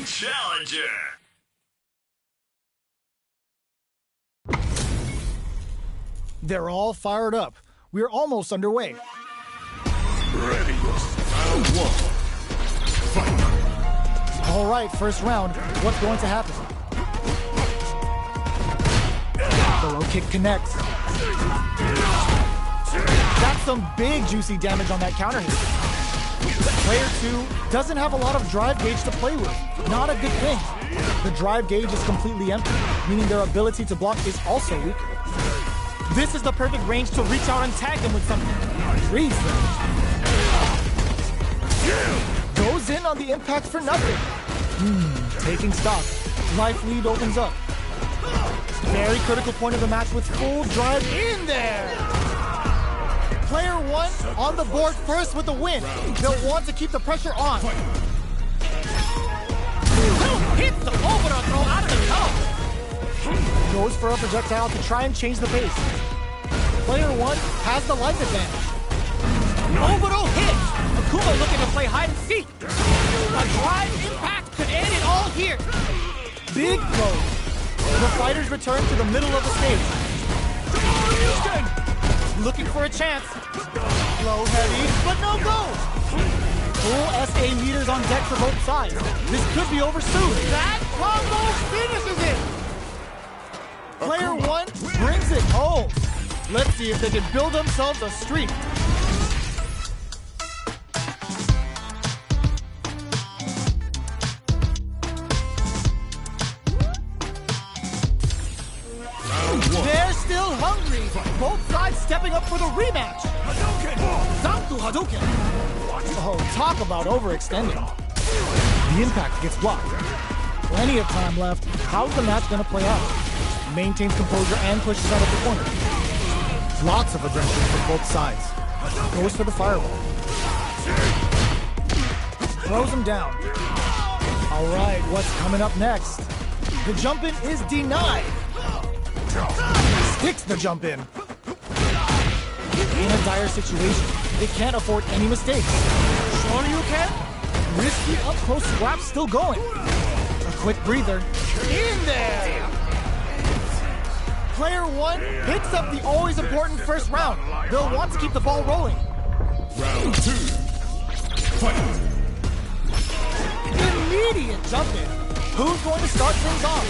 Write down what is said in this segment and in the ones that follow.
challenger. They're all fired up. We're almost underway. Ready. Round one. Fight. All right, first round. What's going to happen? The low kick connects. That's some big juicy damage on that counter hit. Player 2 doesn't have a lot of drive gauge to play with. Not a good thing. The drive gauge is completely empty, meaning their ability to block is also weaker. This is the perfect range to reach out and tag them with something. Reads them. Goes in on the impact for nothing. Taking stock. Life lead opens up. Very critical point of the match with full drive in there. Player 1 on the board first with the win. They'll want to keep the pressure on. Who hits the overall throw out of the top? Goes for a projectile to try and change the pace. Player 1 has the life advantage. Overall hit. Akuma looking to play hide and seek. A drive impact could end it all here. Big blow. The fighters return to the middle of the stage. Looking for a chance. Blow heavy, but no go. Full SA meters on deck for both sides. This could be over soon. That combo finishes it. Player 1 brings it home. Let's see if they can build themselves a streak. They're still hungry. Both sides stepping up for the rematch. Zanku Hadouken. Oh, talk about overextending. The impact gets blocked. Plenty of time left. How's the match going to play out? Maintains composure and pushes out of the corner. Lots of aggression from both sides. Goes for the fireball. Throws him down. All right, what's coming up next? The jump in is denied. Sticks the jump in. In a dire situation, they can't afford any mistakes. Sure you can? Risky up-close scrap still going. A quick breather. In there! Player 1 picks up the always important first round. They'll want to keep the ball rolling. Round 2. Fight. Immediate jump in. Who's going to start things off?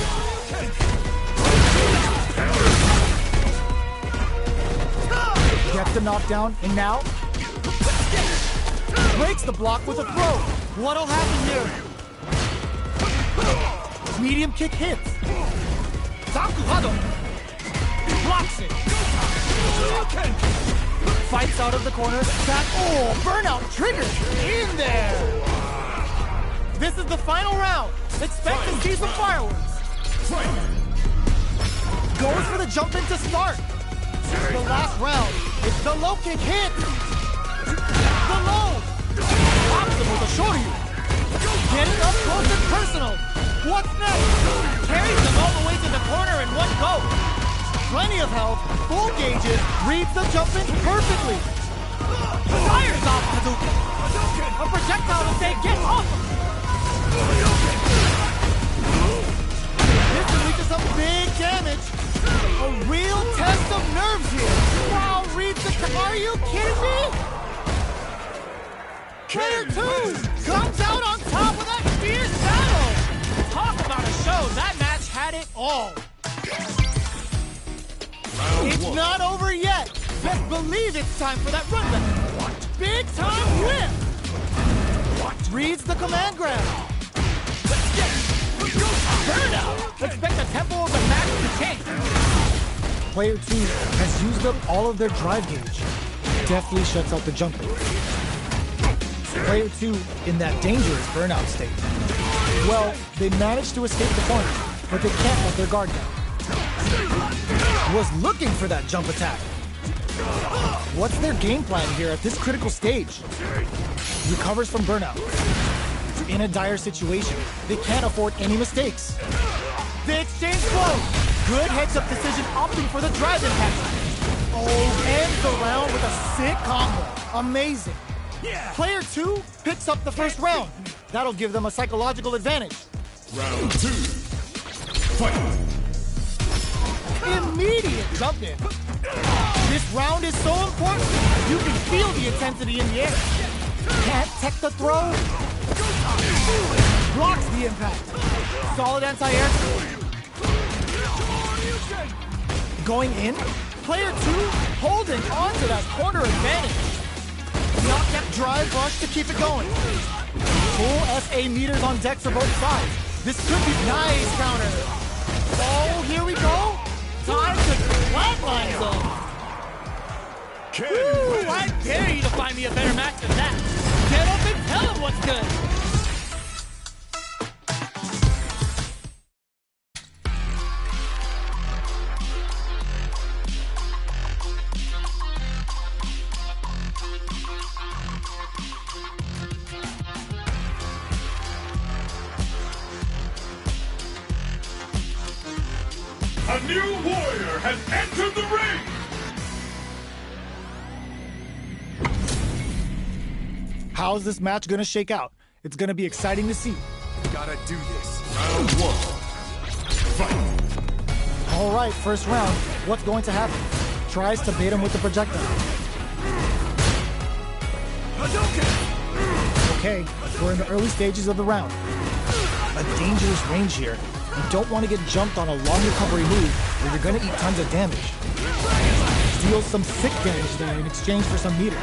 Gets the knockdown, and now breaks the block with a throw. What'll happen here? Medium kick hits. Zakuhado blocks it. Fights out of the corner. Burnout triggered in there. This is the final round. Expect to see some fireworks. Goes for the jump in to start. The last round. It's the low kick hit. The low. Pops him with a shoryu. Getting up close and personal. What's next? Carries them all the way to the corner in one go. Plenty of health. Full gauges. Reads the jump in perfectly. Fires off Hadouken. A projectile to say, get off him. This will lead to some big damage. A real test of nerves here. Wow, reads the... Are you kidding me? Player 2 comes out on top of that fierce battle. Talk about a show. That match had it all. It's not over yet. Best believe it's time for that run back. Big time whip. Reads the command grab. Burnout. Expect the tempo of the match to change. Player 2 has used up all of their drive gauge. Deftly shuts out the jumper. Player 2 in that dangerous burnout state. Well, they managed to escape the corner, but they can't let their guard down. Was looking for that jump attack. What's their game plan here at this critical stage? Recovers from burnout. In a dire situation, they can't afford any mistakes. They exchange blows. Good heads-up decision opting for the drive impact. Oh, ends the round with a sick combo. Amazing. Player 2 picks up the first round. That'll give them a psychological advantage. Round 2. Fight! Immediate jump in. This round is so important. You can feel the intensity in the air. Can't tech the throw. Blocks the impact. Solid anti-air. Going in. Player 2 holding on to that corner advantage. Not kept drive rush to keep it going. Full SA meters on decks for both sides. This could be nice counter. Oh, here we go. Time to flatline zone. Woo, I dare you to find me a better match than that. Get up and tell him what's good. A new warrior has entered the ring! How's this match gonna shake out? It's gonna be exciting to see. Gotta do this. Round 1. Fight! All right, first round. What's going to happen? Tries to bait him with the projectile. Okay, we're in the early stages of the round. A dangerous range here. You don't want to get jumped on a long recovery move, or you're going to eat tons of damage. Deals some sick damage there in exchange for some meter.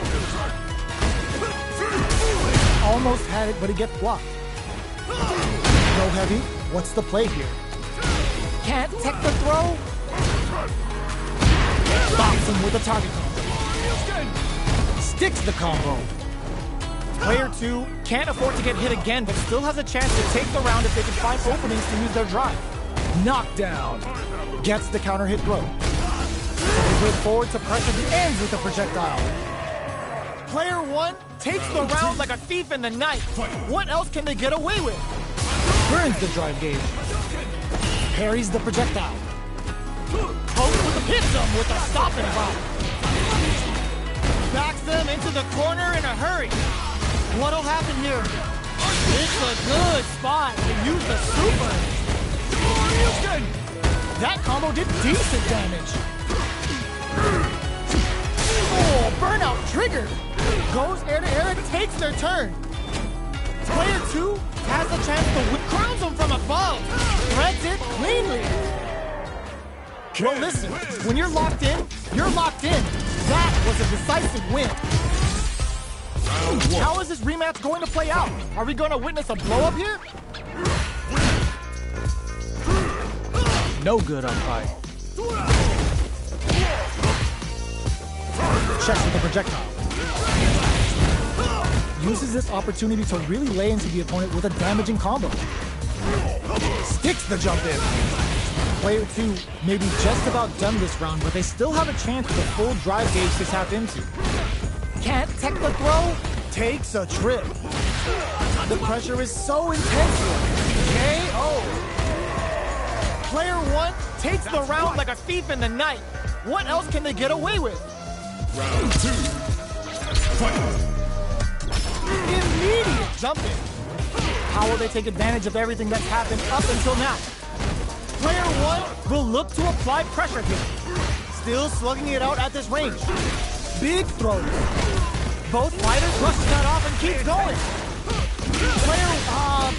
Almost had it, but it gets blocked. Go heavy. What's the play here? Can't tech the throw. Bops him with a target combo. Sticks the combo. Player 2 can't afford to get hit again, but still has a chance to take the round if they can find openings to use their drive. Knockdown. Gets the counter hit throw. They move forward to pressure the ends with the projectile. Player 1 takes the round like a thief in the night. What else can they get away with? Burns the drive gauge. Parries the projectile. Pokes with the pit zone with a stopping bomb. Backs them into the corner in a hurry. What'll happen here? It's a good spot to use the super. That combo did decent damage. Oh, burnout triggered. Goes air to air and takes their turn. Player 2 has the chance to win. Crowns them from above. Threads it cleanly. Well, listen, when you're locked in, you're locked in. That was a decisive win. How is this rematch going to play out? Are we going to witness a blow-up here? No good on fight. Checks with the projectile. Uses this opportunity to really lay into the opponent with a damaging combo. Sticks the jump in. Player 2 may be just about done this round, but they still have a chance with a full drive gauge to tap into. Can't tech the throw, takes a trip. The pressure is so intense here. KO. Player 1 takes the round like a thief in the night. What else can they get away with? Round 2. Fight! Immediate jump in. How will they take advantage of everything that's happened up until now? Player 1 will look to apply pressure here. Still slugging it out at this range. Big throws. Both fighters brushes that off and keeps going.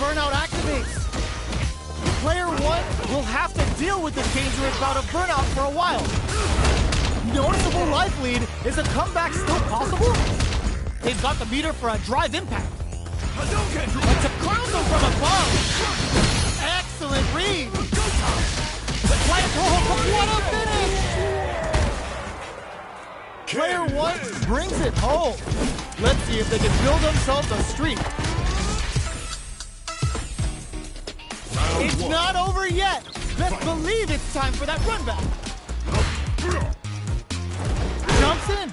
Burnout activates. Player 1 will have to deal with this dangerous bout of burnout for a while. Noticeable life lead. Is a comeback still possible? They've got the meter for a drive impact. But to crown them from above. Excellent read. What a finish! Player 1 brings it home. Let's see if they can build themselves a streak. It's not over yet. Best believe it's time for that run back. Jumps in.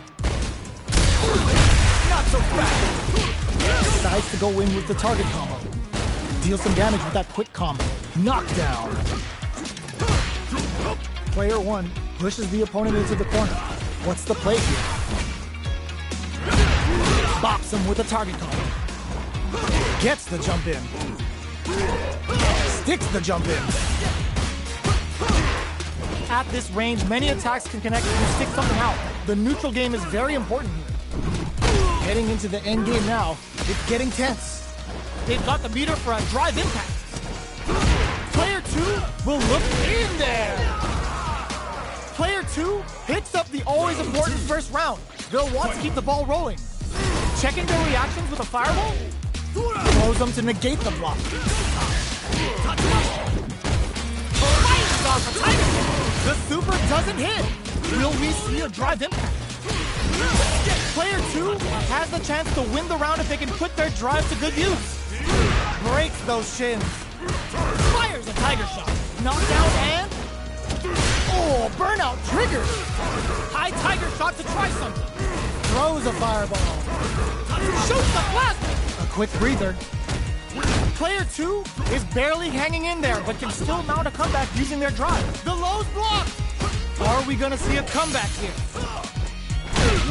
Not so fast. Decides to go in with the target combo. Deals some damage with that quick combo. Knockdown. Player 1 pushes the opponent into the corner. What's the play here? Bops him with a target combo. Gets the jump in. sticks the jump in. At this range, many attacks can connect to stick something out. The neutral game is very important here. Heading into the end game now, it's getting tense. They've got the meter for a drive impact. Player 2 will look in there. Player 2 picks up the always important first round. They'll want to keep the ball rolling. Checking their reactions with a fireball? Throws them to negate the block. Fires off a tiger. The super doesn't hit. Will we see a drive impact? Player 2 has the chance to win the round if they can put their drive to good use. Breaks those shins. Fires a tiger shot. Knockdown and... oh, burnout triggered. High tiger shot to try something. Throws a fireball. Shoots the plasma. A quick breather. Player 2 is barely hanging in there, but can still mount a comeback using their drive. The low's blocked. Are we gonna see a comeback here?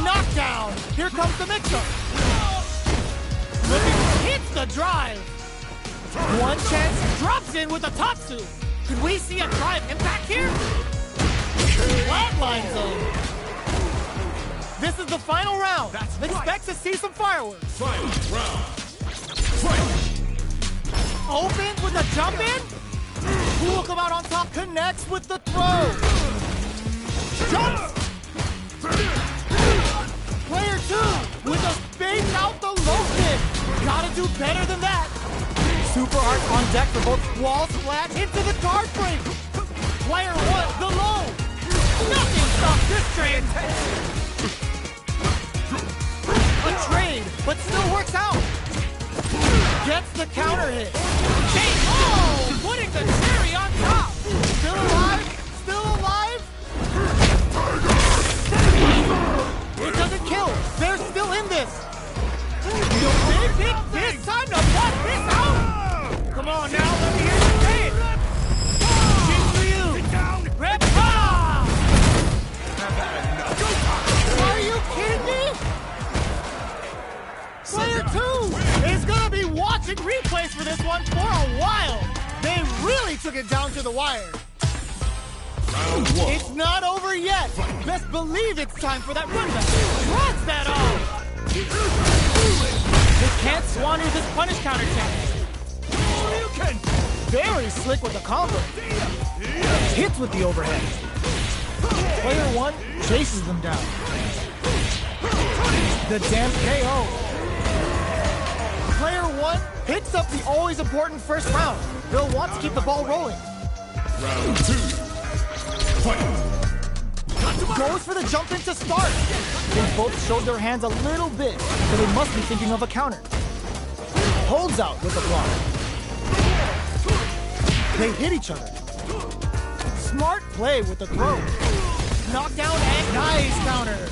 Knockdown. Here comes the mix-up. Looking hits the drive. One chance drops in with a Tatsu. Could we see a drive impact here? Flatline zone. This is the final round. Expect to see some fireworks. Final round. Fight! Opens with a jump in. Who will come out on top? Connects with the throw. Jumps. Player 2 with a space out the low kick. Gotta do better than that. Super arts on deck for both wall splash into the guard frame. Player 1, the low. Nothing stops this trade. A trade, but still works out. Gets the counter hit. Oh, putting the cherry on top. Still alive? Still alive? It doesn't kill. They're still in this. Big pick this time to bust this out. Come on now, let me hear you say it. Shin Ryu. Rip off. Are you kidding me? Player 2 is gonna be watching replays for this one for a while. They really took it down to the wire. It's not over yet. Best believe it's time for that runback. Drops that off. They can't squander this punish counter chance. Very slick with the combo. Hits with the overhead. Player 1 Chases them down. The damn KO. Player 1 picks up the always important first round. They'll want to keep the ball rolling. Round 2. Fight! Goes for the jump in to start. They both showed their hands a little bit, so they must be thinking of a counter. Holds out with the block. They hit each other. Smart play with the throw. Knockdown and nice counter.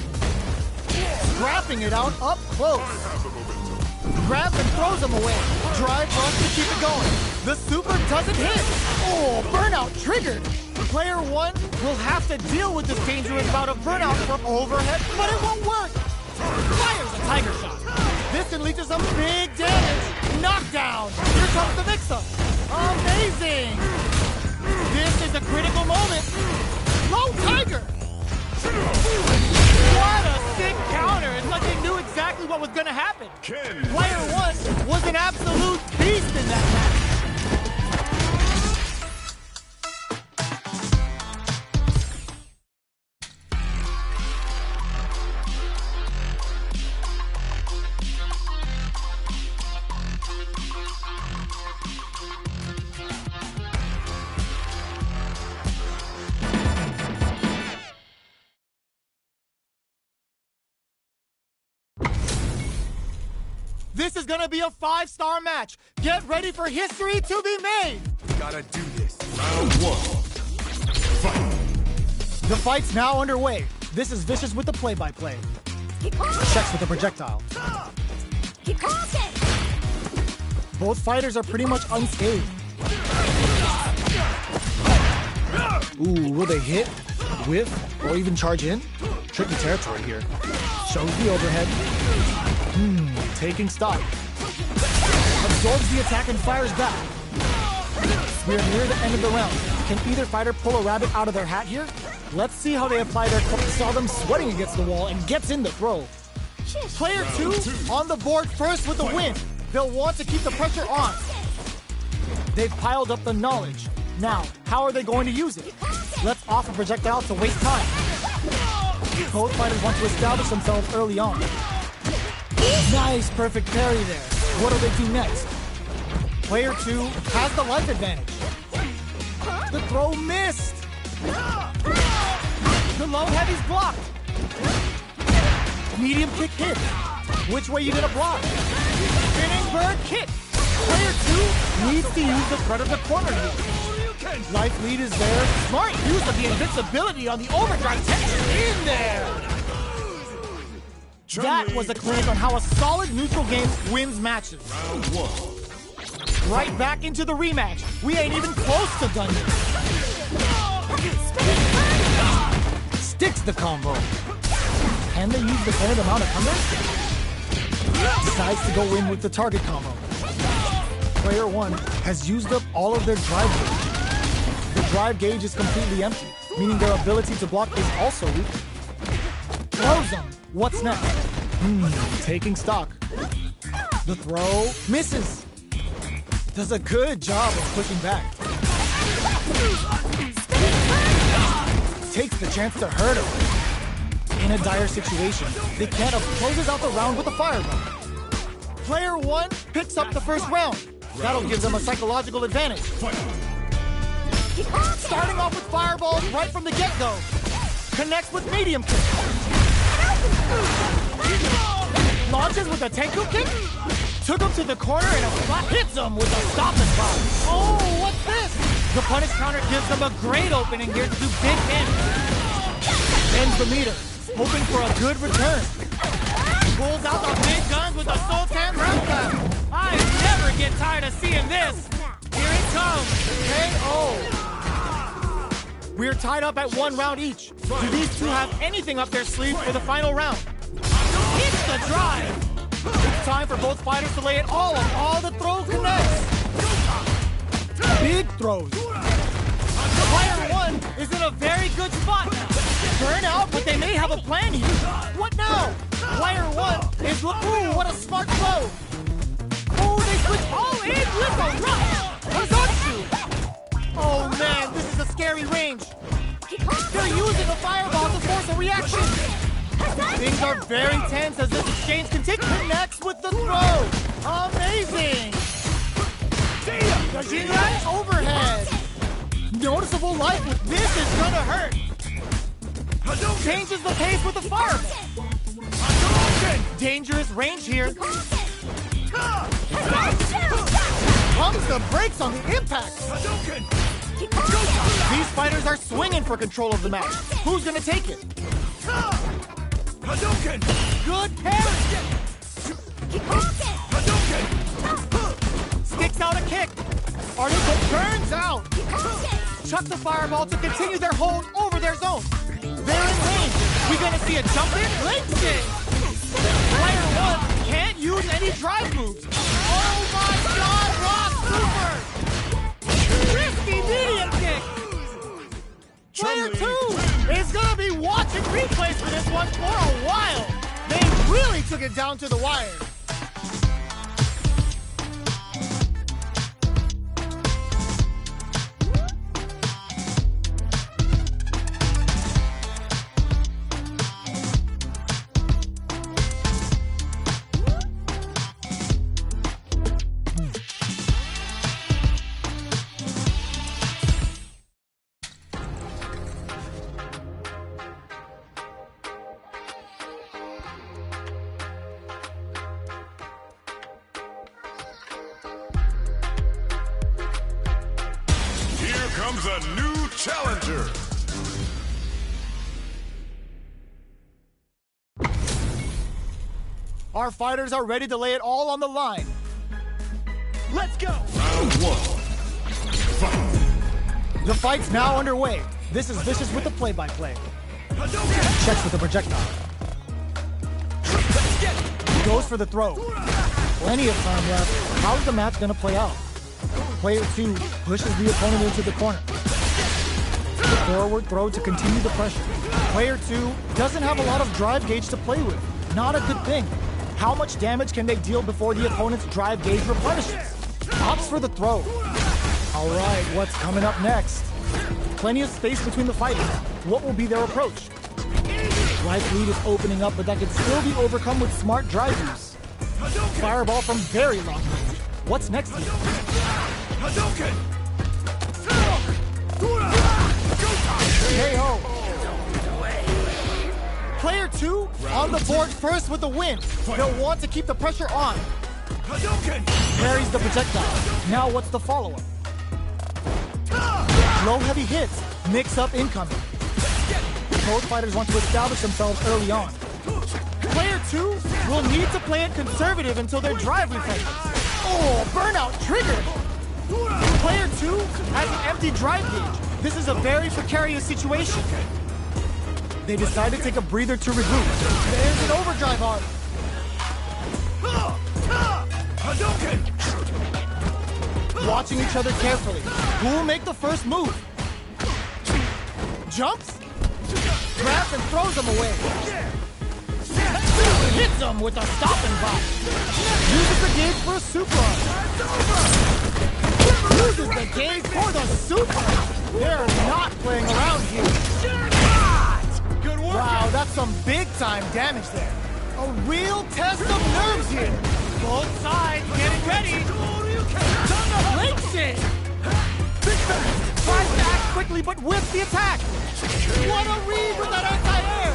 Scrapping it out up close. Grabs and throws him away. Drive rush to keep it going. The super doesn't hit. Oh, burnout triggered. Player 1 will have to deal with this dangerous bout of burnout from overhead, but it won't work. Fires a tiger shot. This unleashes some big damage. Knockdown. Here comes the mix-up. Amazing. This is a critical moment. Low tiger. What a sick counter. It's like they knew exactly what was going to happen. Player 1 was an absolute beast in that match. This is gonna be a 5-star match. Get ready for history to be made. Gotta do this. Round 1. Fight! The fight's now underway. This is Vicious with the play-by-play. Checks with the projectile. Both fighters are pretty much unscathed. Ooh, will they hit, whiff, or even charge in? Tricky territory here. Shows the overhead. Taking stock. Absorbs the attack and fires back. We are near the end of the round. Can either fighter pull a rabbit out of their hat here? Let's see how they apply their... Saw them sweating against the wall and gets in the throw. Player 2 on the board first with the win. They'll want to keep the pressure on. They've piled up the knowledge. Now, how are they going to use it? Let's offer projectile to waste time. Both fighters want to establish themselves early on. Nice, perfect parry there. What do they do next? Player 2 has the life advantage. The throw missed. The low heavy's blocked. Medium kick hit. Which way you gonna block? Spinning bird kick. Player 2 needs to use the threat of the corner here. Life lead is there. Smart use of the invincibility on the overdrive tension in there. That was a clinic on how a solid neutral game wins matches. Round 1. Right back into the rematch. We ain't even close to done yet. Sticks the combo. Can they use the current amount of comeback? Decides to go in with the target combo. Player 1 has used up all of their drive gauge. The drive gauge is completely empty, meaning their ability to block is also weak. Throws them. What's next? Taking stock. The throw misses. Does a good job of pushing back. Takes the chance to hurt him. In a dire situation, they can't closes out the round with a fireball. Player 1 picks up the first round. That'll give them a psychological advantage. Starting off with fireballs right from the get-go. Connects with medium kick. Launches with a Tenku kick. Took him to the corner and a flat hits him with a stop and drop. Oh, what's this? The punish counter gives them a great opening here to do big damage. Ends the meter, hoping for a good return. Pulls out the big guns with a Sultan round. I never get tired of seeing this. Here it comes. KO. We're tied up at 1 round each. Do these two have anything up their sleeve for the final round? Hits the drive. It's time for both fighters to lay it all on all the throw connects. Big throws. Player 1 is in a very good spot now. Burn out, but they may have a plan here. What now? Player 1 is... Ooh, what a smart throw. Oh, they switch all in with a rush. Hazatsu. Oh, man, this is a scary range. They're using a fireball to force a reaction. Things are very tense as this exchange connects with the throw. Amazing. Nice overhead. Noticeable life with this is gonna hurt. Changes the pace with the fireball. Dangerous range here. Pumps the brakes on the impact. These fighters are swinging for control of the match. Who's gonna take it? Good parry. Sticks out a kick. Article turns out. Chuck the fireball to continue their hold over their zone. They're in range. We're gonna see a jump in leg kick. Player 1 can't use any drive moves. Oh my God, Rock Super! Risky medium kick. Player 2 is gonna be watching replays for this one for a while. They really took it down to the wire. Comes a new challenger. Our fighters are ready to lay it all on the line. Let's go. Round 1. Fight. The fight's now underway. This is Vicious with the play-by-play. Checks with the projectile. Goes for the throw. Plenty of time left. How's the match gonna play out? Player 2 pushes the opponent into the corner. Forward throw to continue the pressure. Player 2 doesn't have a lot of drive gauge to play with. Not a good thing. How much damage can they deal before the opponent's drive gauge replenishes? Opts for the throw. All right, what's coming up next? Plenty of space between the fighters. What will be their approach? Life lead is opening up, but that can still be overcome with smart drive use. Fireball from very long range. What's next here? KO. Player 2 on the board first with the win. They'll want to keep the pressure on. Parries the projectile. Now what's the follow-up? Low heavy hits. Mix up incoming. Both fighters want to establish themselves early on. Player 2 will need to play it conservative until their drive refreshes. Oh, burnout triggered. Player 2 has an empty drive gauge. This is a very precarious situation. They decide to take a breather to reboot. There's an overdrive arc. Watching each other carefully. Who will make the first move? Jumps? Grabs and throws them away. Hits them with a stopping block. Uses the gauge for a super arm. Uses the gauge for the super. They're not playing around here. Good work. Wow, that's some big time damage there. A real test of nerves here. Both sides getting ready. Links it. Tries to act quickly, but whips the attack. What a read with that anti-air.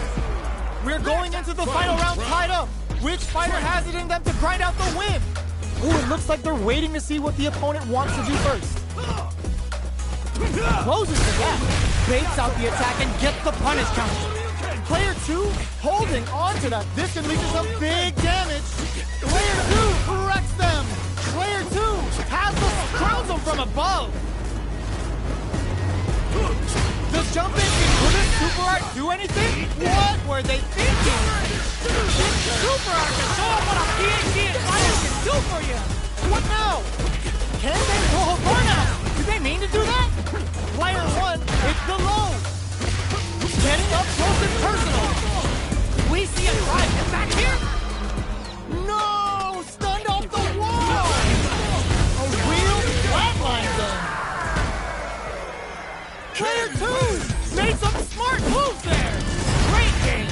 We're going into the final round tied up. Which fighter has it in them to grind out the win? Ooh, it looks like they're waiting to see what the opponent wants to do first. Closes the gap, baits out the attack, and gets the punish counter. Player 2 holding on to that. This can lead to some big damage. Player 2 corrects them. Player 2 has the crowns them from above. Does jump in? Will this super art do anything? What were they thinking? This super art can show up what a PhD in fire can do for you. What now? Can they pull a burnout? Did they mean to do that? Player 1 hits the low. Getting up close and personal. We see a drive get back here. No! Stunned off the wall! A real flatline then. Player 2 made some smart moves there. Great game.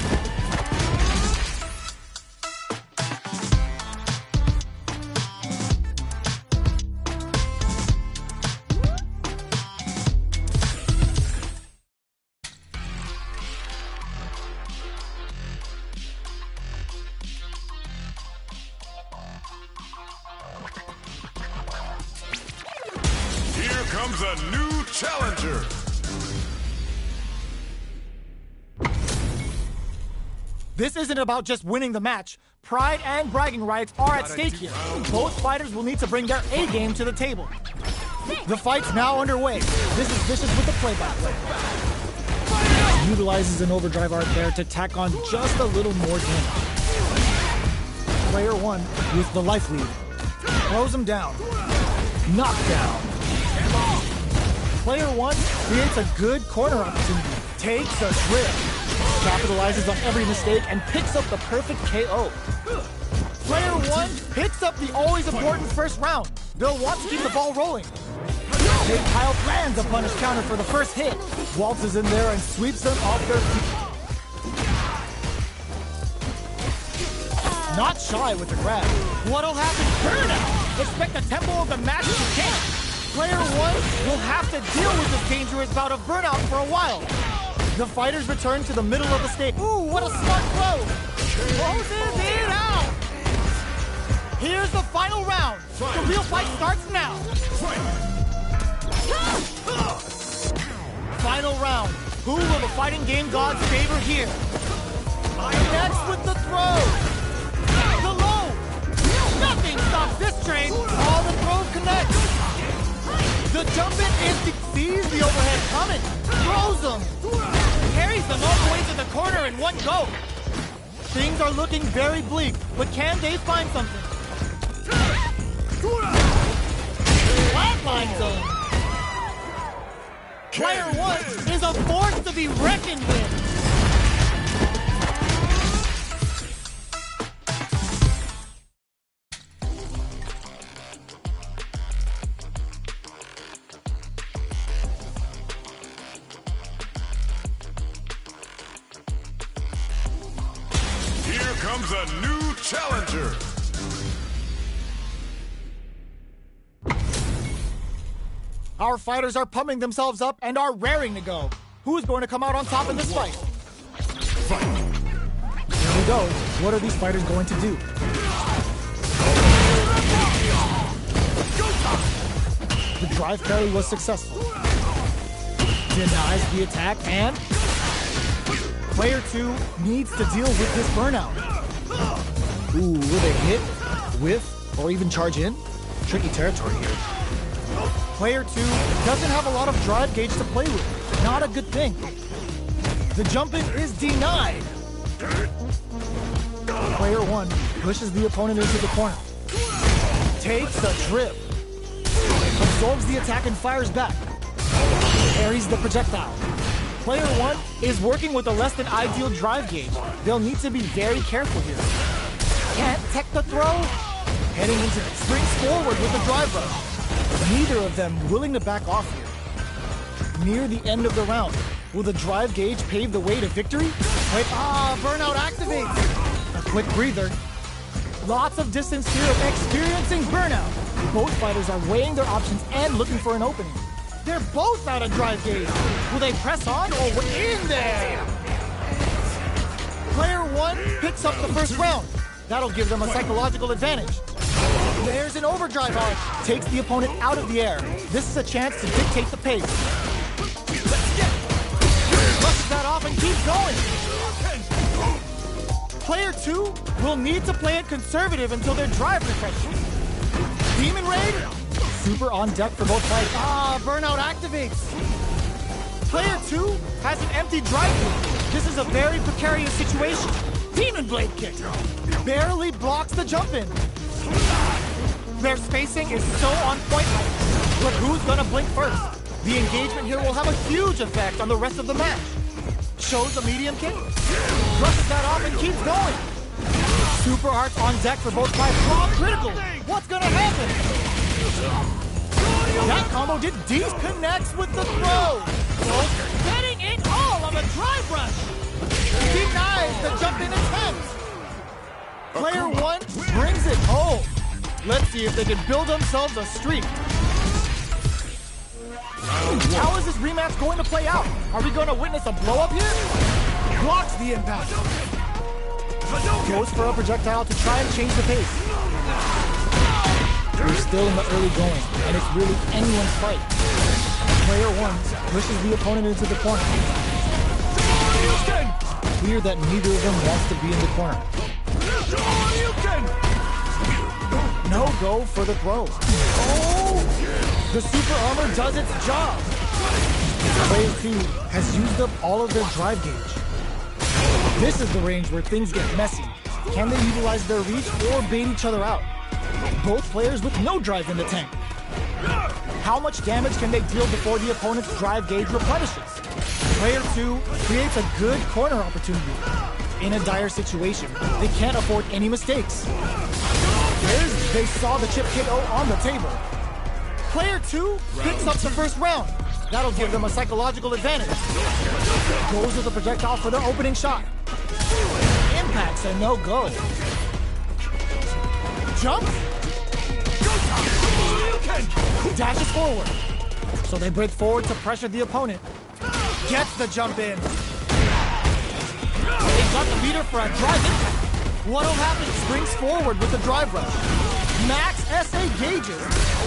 Here comes a new challenger. This isn't about just winning the match. Pride and bragging rights are at stake here. Both fighters will need to bring their A game to the table. The fight's now underway. This is Vicious with the play-by-play. Utilizes an overdrive art there to tack on just a little more damage. Player 1 with the life lead. Throws him down. Knockdown. Player 1 creates a good corner opportunity. Takes a trip. Capitalizes on every mistake and picks up the perfect KO. Player 1 picks up the always important first round. They'll want to keep the ball rolling. Big Kyle plans a punish counter for the first hit. Waltzes in there and sweeps them off their feet. Not shy with the grab. What'll happen? Burnout! Expect the tempo of the match to change. Player 1 will have to deal with this dangerous bout of burnout for a while. The fighters return to the middle of the stage. Ooh, what a smart throw! Closes it out! Here's the final round. The real fight starts now. Final round. Who will the fighting game gods favor here? Next with the throw. The low. Nothing stops this train. All the throws connect. The jump in instinct sees the overhead coming. Throws them. Carries them all the way to the corner in one go. Things are looking very bleak, but can they find something? Flat flatline zone. Player 1 is a force to be reckoned with. Here comes a new challenger. Our fighters are pumping themselves up and are raring to go. Who's going to come out on top in this fight? Here we go. What are these fighters going to do? The drive parry was successful. Denies the attack, and player 2 needs to deal with this burnout. Ooh, will they hit, whiff, or even charge in? Tricky territory here. Player 2 doesn't have a lot of drive gauge to play with. Not a good thing. The jump-in is denied. Player 1 pushes the opponent into the corner. Takes the trip. Absorbs the attack and fires back. Parries the projectile. Player 1 is working with a less than ideal drive gauge. They'll need to be very careful here. Can't tech the throw. Heading into it. Springs forward with the drive rush. Neither of them willing to back off here. Near the end of the round, will the drive gauge pave the way to victory? Wait, burnout activates. A quick breather. Lots of distance here of experiencing burnout. Both fighters are weighing their options and looking for an opening. They're both out of drive gauge. Will they press on or we're in there? Player 1 picks up the first round. That'll give them a psychological advantage. There's an overdrive arc. Takes the opponent out of the air. This is a chance to dictate the pace. Brushes that off and keeps going. Player 2 will need to play it conservative until their drive refreshes. Demon Raid? Super on deck for both fighters. Burnout activates. Player 2 has an empty drive loop. This is a very precarious situation. Demon Blade kick. Barely blocks the jump-in. Their spacing is so on point, but who's gonna blink first? The engagement here will have a huge effect on the rest of the match. Shows a medium kick, brushes that off and keeps going. Super arts on deck for both sides. Raw critical. What's gonna happen? That combo did deep. Connects with the throw. Getting it all on a drive rush. Denies the jump-in attempt. Player 1 brings it home. Let's see if they can build themselves a streak. How is this rematch going to play out? Are we going to witness a blow-up here? Blocks the impact. Goes for a projectile to try and change the pace. We're still in the early going, and it's really anyone's fight. Player 1 pushes the opponent into the corner. Clear that neither of them wants to be in the corner. No go for the throw. Oh! The super armor does its job. Player 2 has used up all of their drive gauge. This is the range where things get messy. Can they utilize their reach or bait each other out? Both players with no drive in the tank. How much damage can they deal before the opponent's drive gauge replenishes? Player 2 Creates a good corner opportunity. In a dire situation, they can't afford any mistakes. They saw the chip KO on the table. Player 2 picks up the first round. That'll give them a psychological advantage. Goes with the projectile for the opening shot. Impacts a no-go. Jumps. Dashes forward. So they break forward to pressure the opponent. Gets the jump in. They got the meter for a drive impact. What'll happen? Springs forward with the drive rush. Max SA gauges.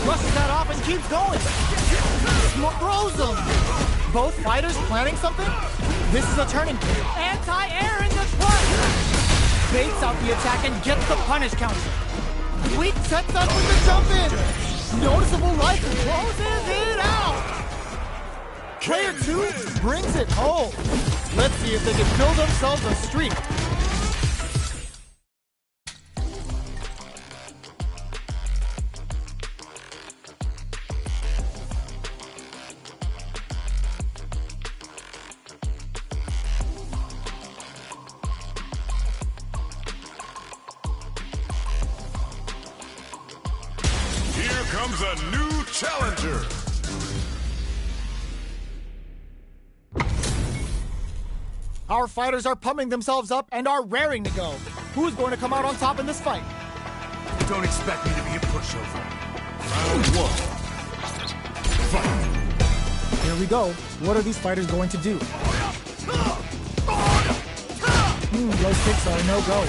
Rushes that off and keeps going. Throws them. Both fighters planning something? This is a turning point. Anti-air in the front. Baits out the attack and gets the punish counter. Weak sets up with the jump in. Noticeable life and closes it out. Player 2 brings it home. Let's see if they can build themselves a streak. comes a new challenger. Our fighters are pumping themselves up and are raring to go. Who's going to come out on top in this fight? Don't expect me to be a pushover. Round one. Fight. Here we go. What are these fighters going to do? Those kicks are a no-go.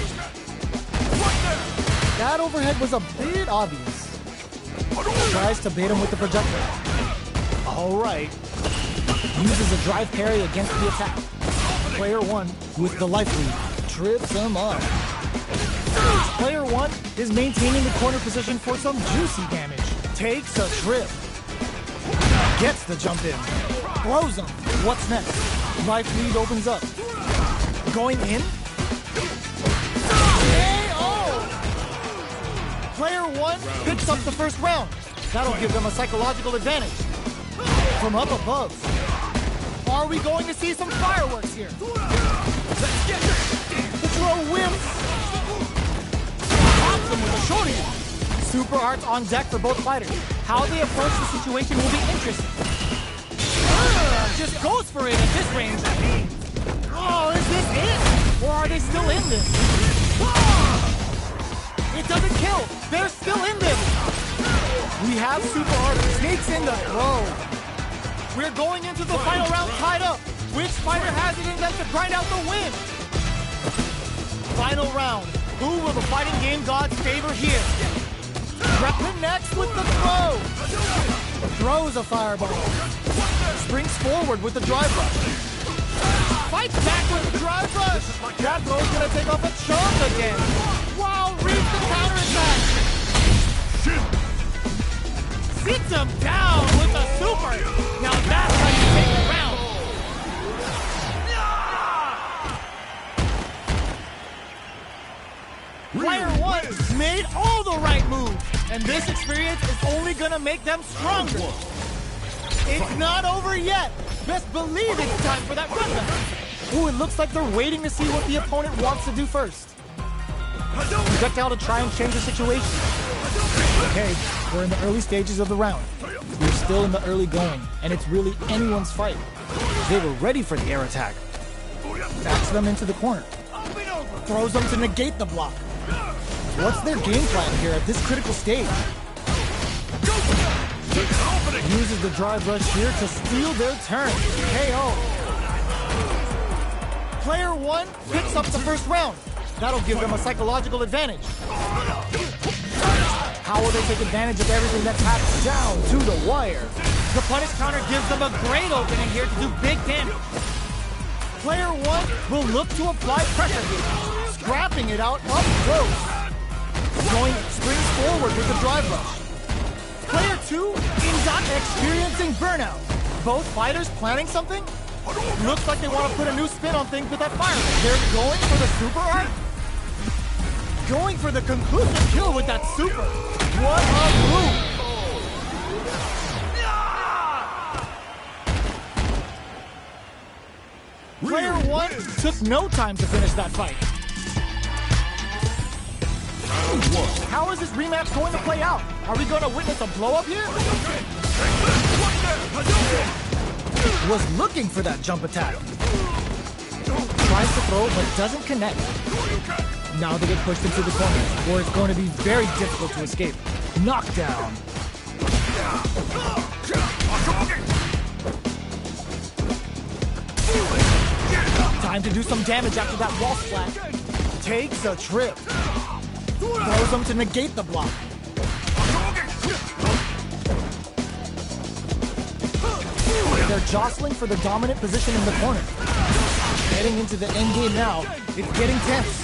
That overhead was a bit obvious. Tries to bait him with the projectile. All right. Uses a drive parry against the attack. Player one, with the life lead, trips him up. Player one is maintaining the corner position for some juicy damage. Takes a trip. Gets the jump in. Throws him. What's next? Life lead opens up. Going in? KO! Player one picks up the first round. That'll give them a psychological advantage. From up above. Are we going to see some fireworks here? Let's get it! The throw whips! Pops him with a shorty! Super arts on deck for both fighters. How they approach the situation will be interesting. Just goes for it at this range. Oh, is this it? Or are they still in this? It doesn't kill! They're still in this! We have super art sneaks in the throw. We're going into the final round tied up. Which fighter has it in them to grind out the win? Final round. Who will the fighting game gods favor here? Rep connects with the throw. Throws a fireball. Springs forward with the drive rush. Fights back with the drive rush. That throw's gonna take off a chunk again. Wow, reads the counterattack. Sits him down with a super. Now that's how you take the round. Player one made all the right moves, and this experience is only gonna make them stronger. It's not over yet. Best believe it's time for that runback. Ooh, it looks like they're waiting to see what the opponent wants to do first. Projectile to try and change the situation. Okay, we're in the early stages of the round. We're still in the early going, and it's really anyone's fight. They were ready for the air attack. Backs them into the corner. Throws them to negate the block. What's their game plan here at this critical stage? Uses the drive rush here to steal their turn. KO. Player one picks up the first round. That'll give them a psychological advantage. How will they take advantage of everything that's happened? Down to the wire. The punish counter gives them a great opening here to do big damage. Player one will look to apply pressure here, scrapping it out up close. Going springs forward with the drive rush. Player two is not experiencing burnout. Both fighters planning something? Looks like they want to put a new spin on things with that fire. They're going for the super art? Going for the conclusive kill with that super. What a move! Player one took no time to finish that fight. How is this rematch going to play out? Are we going to witness a blow-up here? Was looking for that jump attack. Tries to throw, but doesn't connect. Now they get pushed into the corner, where it's going to be very difficult to escape. Knockdown. Time to do some damage after that wall splat. Takes a trip. Throws them to negate the block. They're jostling for the dominant position in the corner. Heading into the end game now, it's getting tense.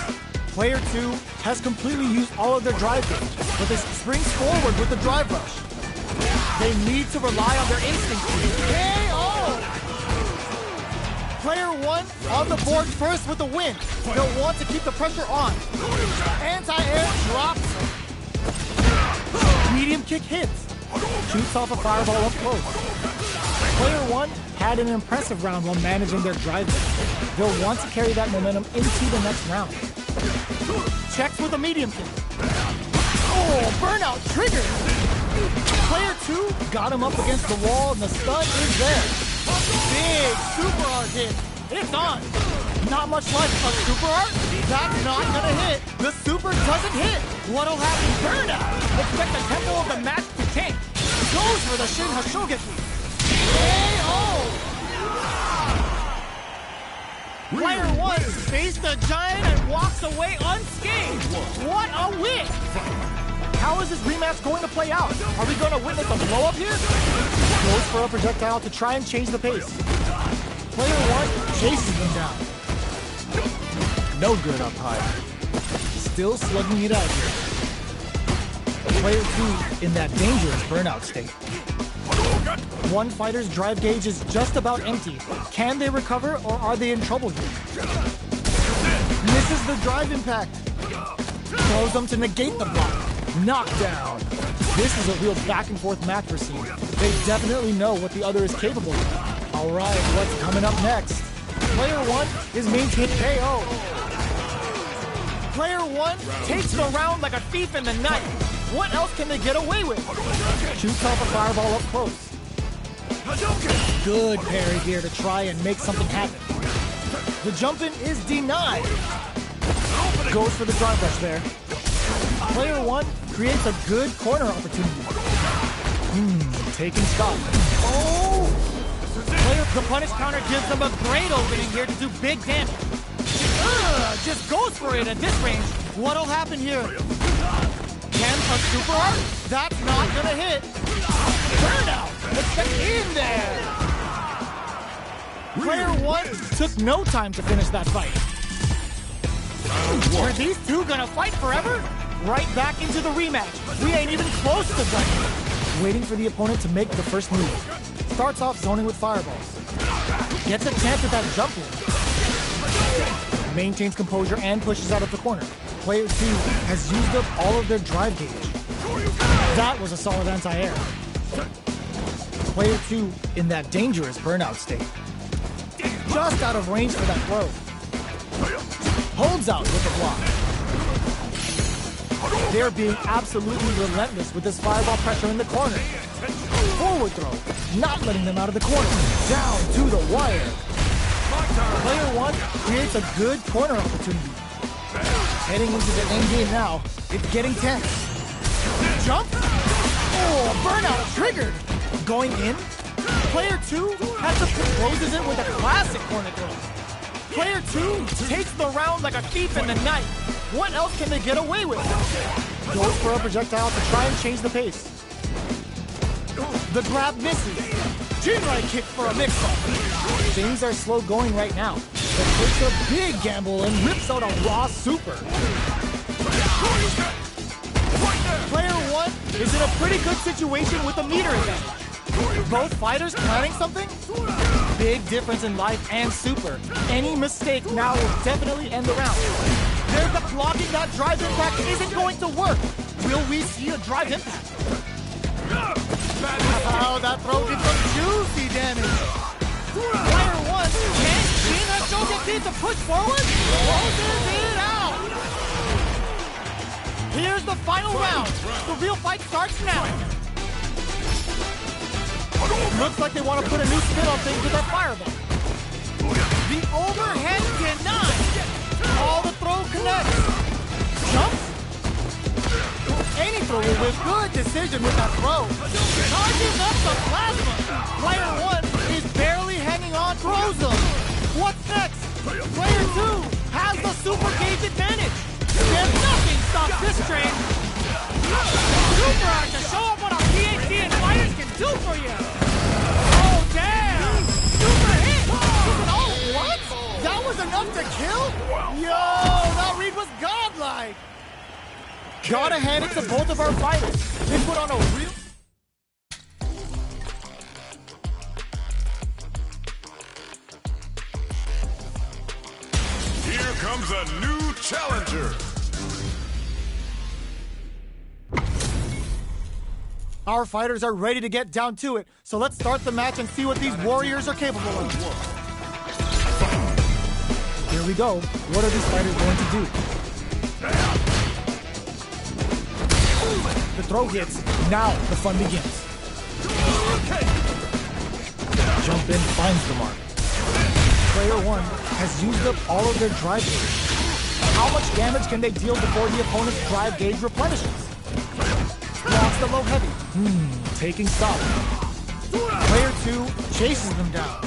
Player two has completely used all of their drive game, but they springs forward with the drive rush. They need to rely on their instincts here. KO! Player one on the board first with the win. They'll want to keep the pressure on. Anti-air drops. Medium kick hits. Shoots off a fireball up close. Player one had an impressive round while managing their drive. They'll want to carry that momentum into the next round. Checks with a medium kick. Oh, burnout triggered. 2 got him up against the wall, and the stun is there. Big super art hit. It's on. Not much life. A super art? That's not gonna hit. The super doesn't hit. What'll happen? Burnout. Expect the tempo of the match to tank. Goes for the Shin Hashogeki. KO. Player 1 faced the giant and walks away unscathed. What a win! How is this rematch going to play out? Are we going to witness a blow-up here? Goes for a projectile to try and change the pace. Player 1 chases him down. No good up high. Still slugging it out here. Player 2 in that dangerous burnout state. One fighter's drive gauge is just about empty. Can they recover, or are they in trouble here? Misses the drive impact. Throws them to negate the block. Knockdown. This is a real back and forth match we're seeing. They definitely know what the other is capable of. All right, what's coming up next? Player 1 is maintaining KO. Player 1 takes the round like a thief in the night. What else can they get away with? Shoots off a fireball up close. Good parry here to try and make something happen. The jump-in is denied. Goes for the drive rush there. Player 1 creates a good corner opportunity. Taking stock. Oh! The punish counter gives them a great opening here to do big damage. Just goes for it at this range. What'll happen here? Can a super art? That's not gonna hit. Burnout! Expect in there! Player 1 took no time to finish that fight. Are these two gonna fight forever? Right back into the rematch. We ain't even close to done. Waiting for the opponent to make the first move. Starts off zoning with fireballs. Gets a chance at that jump in. Maintains composure and pushes out of the corner. Player 2 has used up all of their drive gauge. That was a solid anti-air. Player 2 in that dangerous burnout state. Just out of range for that throw. Holds out with the block. They're being absolutely relentless with this fireball pressure in the corner. Forward throw, not letting them out of the corner. Down to the wire. Player 1 creates a good corner opportunity. Heading into the end game now. It's getting tense. Jump. Oh, burnout triggered. Going in. Player 2 closes it with a classic corner throw. Player 2 takes the round like a thief in the night. What else can they get away with? Goes for a projectile to try and change the pace. The grab misses. Jinrai kick for a mix-up. Things are slow going right now, but takes a big gamble and rips out a raw super. Player 1 is in a pretty good situation with the meter advantage. Both fighters planning something? Big difference in life and super. Any mistake now will definitely end the round. There's the blocking. That drive impact isn't going to work. Will we see a drive impact? Oh, that throw did some juicy damage. Player 1 can't see that Shogeki to push forward. Closes it out. Here's the final round. The real fight starts now. Looks like they want to put a new spin on things with that fireball. The overhead denied. All the throw connects. Jumps. Any throw will win. Good decision with that throw. Charges up the plasma. Player 1 is barely hanging on. Throws them. What's next? Player 2 has the super gauge advantage. There's nothing stops this train. Super art to show up what our PhD and fighters can do for you. Oh, damn. Super hit. Oh, what? That was enough to kill? Yo, that read was godlike. Gotta hand it to both of our fighters. They put on a real... Here comes a new challenger. Our fighters are ready to get down to it, so let's start the match and see what these warriors are capable of. Here we go. What are these fighters going to do? The throw hits. Now the fun begins. Jump in finds the mark. Player 1 has used up all of their drive gauge. How much damage can they deal before the opponent's drive gauge replenishes? Blocks the low heavy. Taking stock. Player 2 chases them down.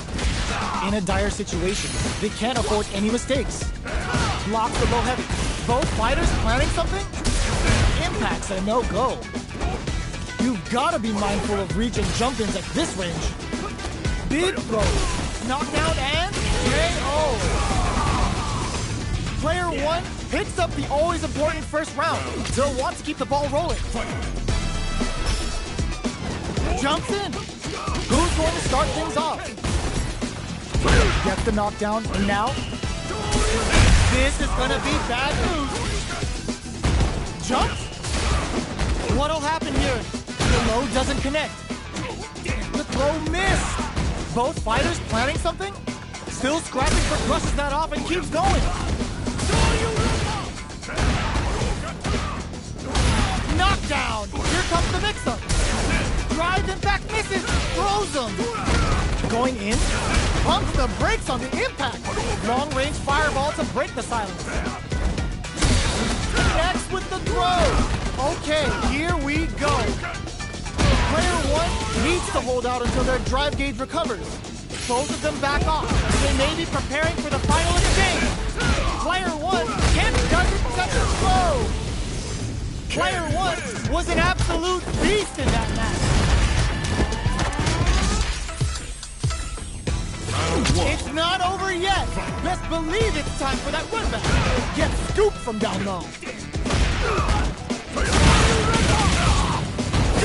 In a dire situation, they can't afford any mistakes. Blocks the low heavy. Both fighters planning something? Impact's a no-go. You've gotta be mindful of reach and jump-ins at this range. Big throw. Knockdown and KO. Player 1 picks up the always important first round. They'll want to keep the ball rolling. Jumps in. Who's going to start things off? Gets the knockdown, and now? This is gonna be bad news. Jumps? What'll happen here? The low doesn't connect. The throw missed. Both fighters planning something? Still scrapping for brushes that off and keeps going. Knockdown! Here comes the mix-up. Drive impact misses, throws him. Going in, pumps the brakes on the impact. Long-range fireball to break the silence. Next with the throw. Okay, here we go. Player 1 needs to hold out until their drive gauge recovers. Both of them back off. They may be preparing for the final exchange. Player 1 doesn't touch the throw. Player 1 was an absolute beast in that match. It's not over yet. Best believe it's time for that run back. Get scooped from down low.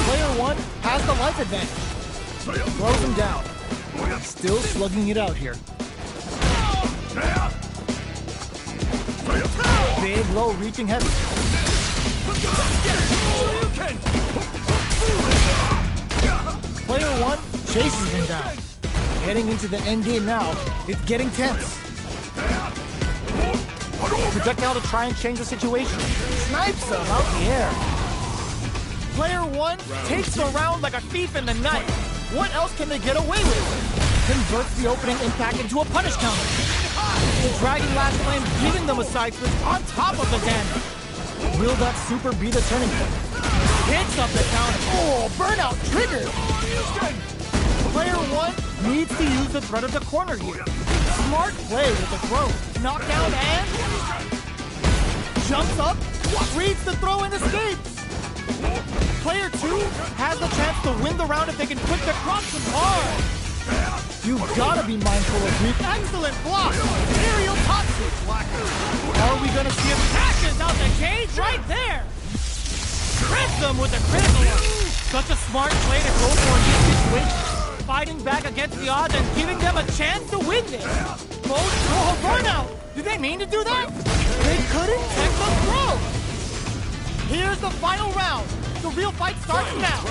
Player 1 has the life advantage. Throws him down. Still slugging it out here. Big low reaching heavy. Player 1 chases him down. Heading into the end game now, it's getting tense. Projectile to try and change the situation. Snipes him out the air. Player 1 takes the round like a thief in the night. What else can they get away with? Converts the opening impact into a punish counter. The Dragon Last Flame giving them a side switch on top of the damage. Will that super be the turning point? Picks up the counter. Oh, burnout triggered. Player 1 needs to use the threat of the corner here. Smart play with the throw. Knockdown and jumps up, reads the throw and escapes. Player 2 has the chance to win the round if they can put their crops in hard. You've got to be mindful of reach. Excellent block. Aerial toxic. Are we going to see him passes out the cage right there? Crits them with a critical one. Such a smart play to go for in this situation. Fighting back against the odds and giving them a chance to win this. Oh, burnout! Did they mean to do that? They couldn't check the throw! Here's the final round. The real fight starts now.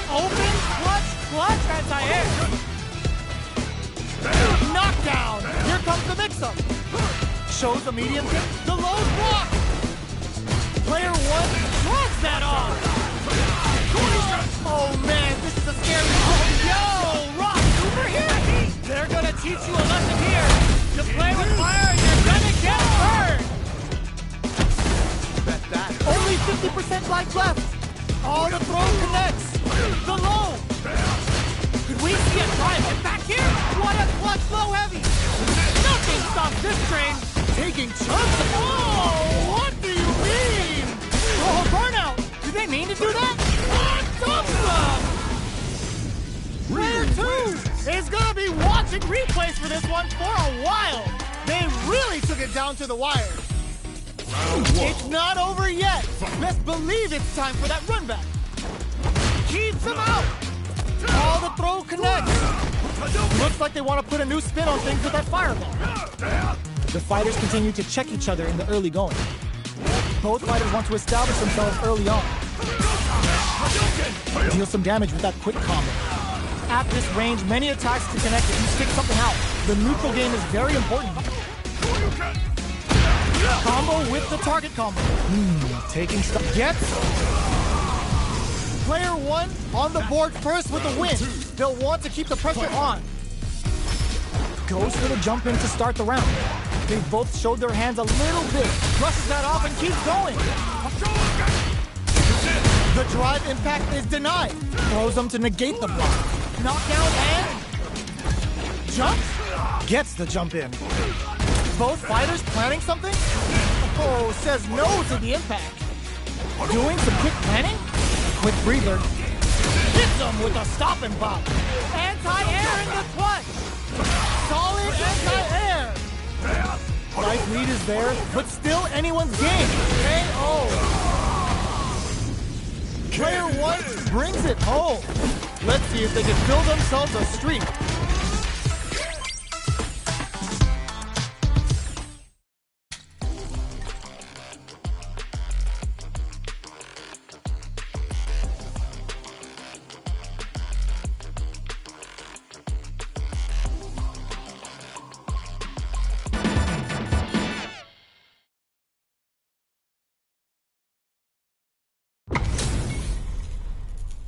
Open, clutch, anti-air. Knockdown! Here comes the mix-up. Shows the medium kick, the low block. Player 1 drops that off. Oh man, this is a scary one. Yo, Rock, over here! They're gonna teach you a lesson here. You play with fire and you're gonna get burned! Bet that. Only 50% life left. All the throw connects. The low. Could we see a drive impact here? What a clutch low heavy. Nothing stops this train. Taking chunks of... Oh, what do you mean? Oh, burnout. Did they mean to do that? Player 2 is gonna be watching replays for this one for a while. They really took it down to the wire. It's not over yet. Best believe it's time for that run back. Keeps him out. All the throw connects. Looks like they want to put a new spin on things with that fireball. The fighters continue to check each other in the early going. Both fighters want to establish themselves early on. Deal some damage with that quick combo. At this range, many attacks to connect if you stick something out. The neutral game is very important. Combo with the target combo. Taking stuff. Gets. Player 1 on the board first with a win. They'll want to keep the pressure on. Goes for the jump in to start the round. They both showed their hands a little bit. Brushes that off and keeps going. The drive impact is denied. Throws them to negate the block. Knockdown and jumps. Gets the jump in. Both fighters planning something? Oh, says no to the impact. Doing some quick planning? Quick breather. Hits them with a stop and bop. Anti-air in the clutch. Solid anti-air. Life lead is there, but still anyone's game. KO. Player 1 brings it home. Let's see if they can build themselves a streak.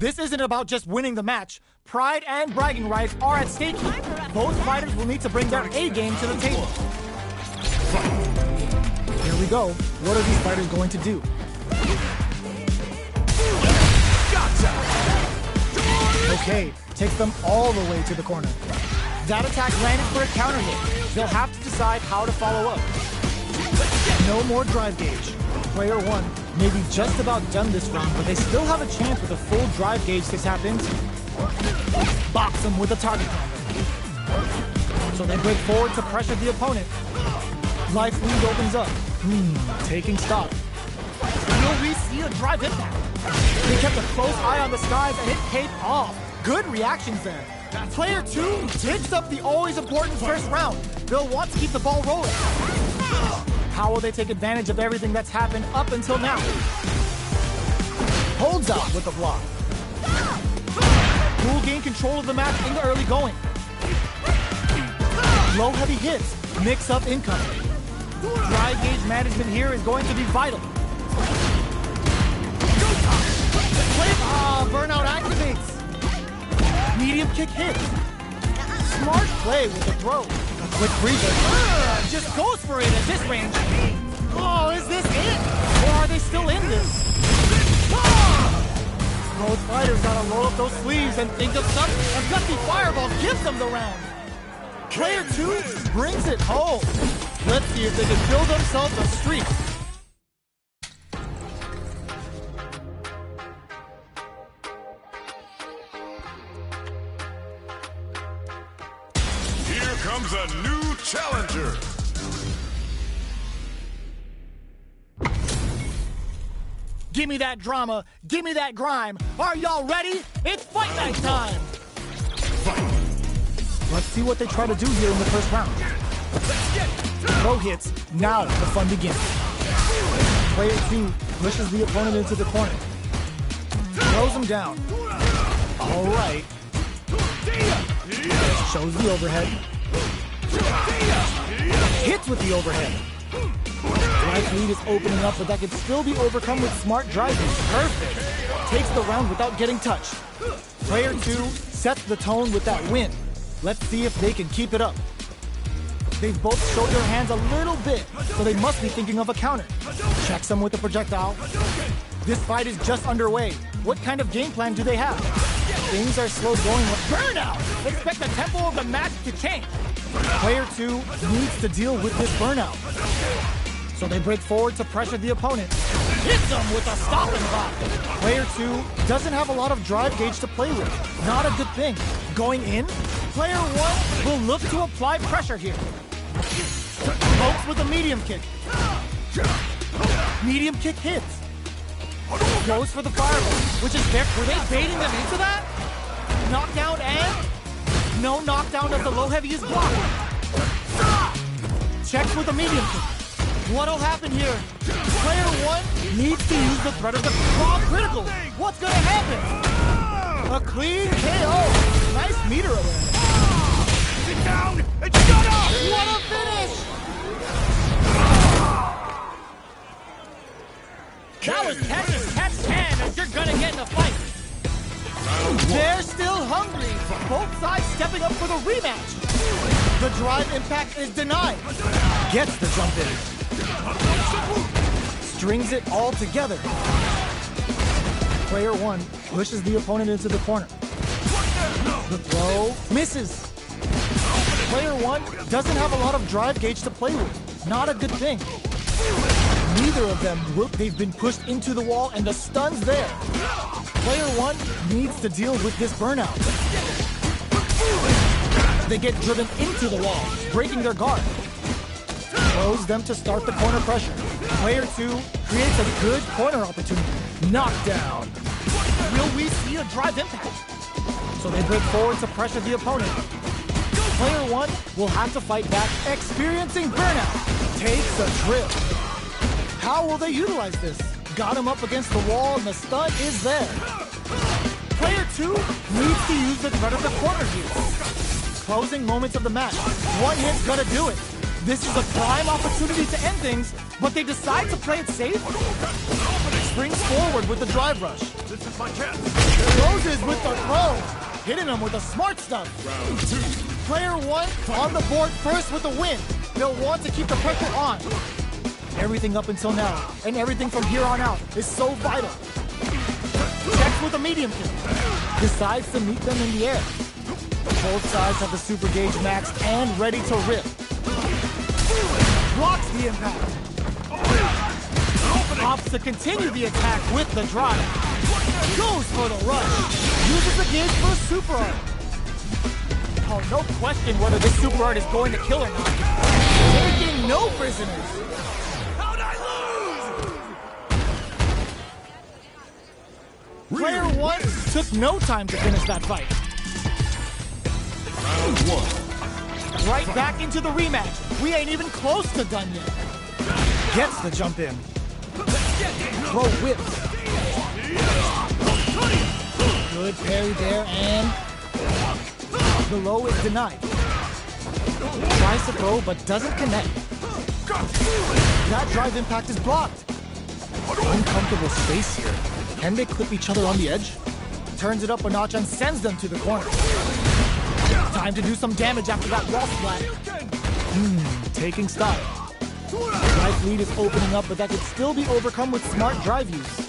This isn't about just winning the match. Pride and bragging rights are at stake here. Both fighters will need to bring their A game to the table. Here we go. What are these fighters going to do? Okay, takes them all the way to the corner. That attack landed for a counter hit. They'll have to decide how to follow up. No more drive gauge. Player 1 may be just about done this round, but they still have a chance with a full drive gauge to tap into. Box them with a target combo. So they break forward to pressure the opponent. Life lead opens up. Taking stock. Will we see a drive impact? They kept a close eye on the skies and it paid off. Good reactions there. Player 2 takes up the always important first round. They'll want to keep the ball rolling. How will they take advantage of everything that's happened up until now? Holds out with the block. Will gain control of the match in the early going. Low heavy hits, mix up incoming. Drive gauge management here is going to be vital. Burnout activates. Medium kick hits. Smart play with the throw. A quick breather. Just goes for it at this range. Oh, is this it? Or are they still in this? Both fighters gotta roll up those sleeves and think of something. A gutsy fireball gives them the round. Player 2 brings it home. Let's see if they can build themselves a streak. Here comes a new challenger. Give me that drama. Give me that grime. Are y'all ready? It's fight night time. Let's see what they try to do here in the first round. Throw hits. Now the fun begins. Player 2 pushes the opponent into the corner. Throws him down. All right. Shows the overhead. Hits with the overhead. Life lead is opening up, but that can still be overcome with smart driving. Perfect. Takes the round without getting touched. Player 2 sets the tone with that win. Let's see if they can keep it up. They've both showed their hands a little bit, so they must be thinking of a counter. Checks them with a projectile. This fight is just underway. What kind of game plan do they have? Things are slow going. Burnout! Expect the tempo of the match to change. Player 2 needs to deal with this burnout. So they break forward to pressure the opponent. Hits them with a stop and pop. Player 2 doesn't have a lot of drive gauge to play with. Not a good thing. Going in, Player 1 will look to apply pressure here. Pokes with a medium kick. Medium kick hits. Goes for the fireball, which is there. Were they baiting them into that? Knockdown and no knockdown as the low heavy is blocked. Checks with a medium kick. What'll happen here? Player 1 needs to use the threat of the raw critical. What's gonna happen? A clean KO. Nice meter awareness. Sit down and shut up! What a finish! That was catch 10 as you're gonna get in a fight. They're still hungry. Both sides stepping up for the rematch. The drive impact is denied. Gets the jump in. Strings it all together. Player 1 pushes the opponent into the corner. The throw misses. Player 1 doesn't have a lot of drive gauge to play with. Not a good thing. Neither of them they've been pushed into the wall and the stun's there. Player 1 needs to deal with this burnout. They get driven into the wall, breaking their guard. Throws them to start the corner pressure. Player 2 creates a good corner opportunity. Knockdown. Will we see a drive impact? So they break forward to pressure the opponent. Player 1 will have to fight back, experiencing burnout. Takes a trip. How will they utilize this? Got him up against the wall and the stun is there. Player 2 Needs to use the threat of the corner here. Closing moments of the match. One hit's gonna do it. This is a prime opportunity to end things, but they decide to play it safe. Springs forward with the drive rush. This is my chance. Closes with the throw. Hitting him with the smart stuff. Round 2. Player 1 on the board first with the win. They'll want to keep the pressure on. Everything up until now, and everything from here on out, is so vital. Checks with a medium kick. Decides to meet them in the air. Both sides have the super gauge maxed and ready to rip. Blocks the impact. Opts to continue the attack with the drive. Goes for the rush. Uses the gauge for a super art. Oh, no question whether this super art is going to kill or not. Taking no prisoners. How'd I lose? Player 1 took no time to finish that fight. Round 1. Right back into the rematch. We ain't even close to done yet. Gets the jump in. Throw whips. Good parry there, and the low is denied. Tries to throw, but doesn't connect. That drive impact is blocked. Uncomfortable space here. Can they clip each other on the edge? Turns it up a notch and sends them to the corner. Time to do some damage after that wall splat. Taking stock. Life lead is opening up, but that could still be overcome with smart drive use.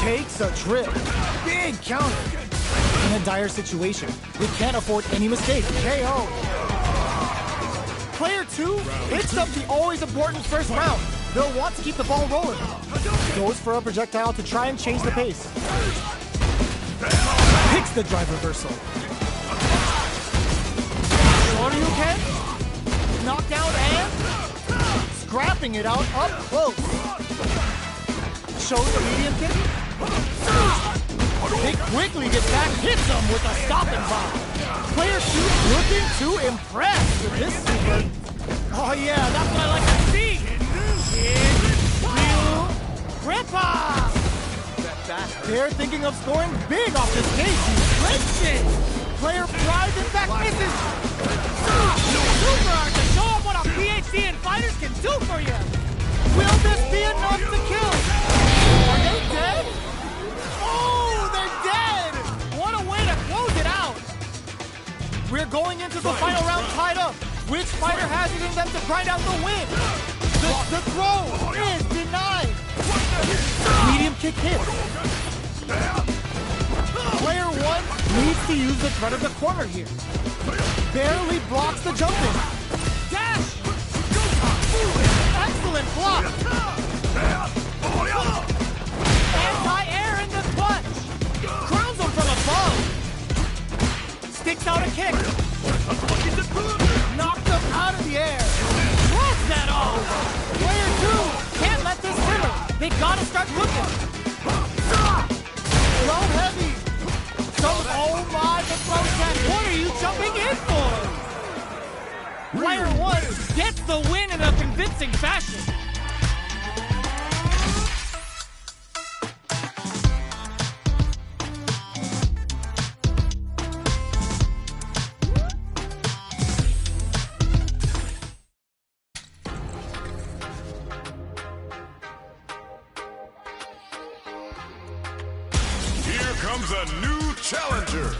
Takes a trip. Big counter. In a dire situation, they can't afford any mistake. KO. Player 2 hits up the always important first round. They'll want to keep the ball rolling. Goes for a projectile to try and change the pace. Picks the drive reversal. Shorter you can. Knockdown and scrapping it out up close. Shows the medium kick. They quickly get back, hits them with a stopping bomb. Player 2 looking to impress with this super. Oh yeah, that's what I like to see. Real Ripper. They're thinking of scoring big off this case. Listen. Player drives and back misses. Super art to show them what a PhD in fighters can do for you. Will this be enough to kill? Are they dead? Oh, they're dead! What a way to close it out! We're going into the final round tied up. Which fighter has it in them to grind out the win? The throw is denied. Medium kick hit. Player 1 needs to use the threat of the corner here. Barely blocks the jump in. Dash! Excellent block! Anti-air in the clutch! Crowns him from above! Sticks out a kick! Knocks him out of the air! What's that all? Player 2 can't let this simmer! They gotta start looking! Throw heavy! Oh my, the throw tag! What are you jumping in for? Player 1 gets the win in a convincing fashion! Here comes a new challenger.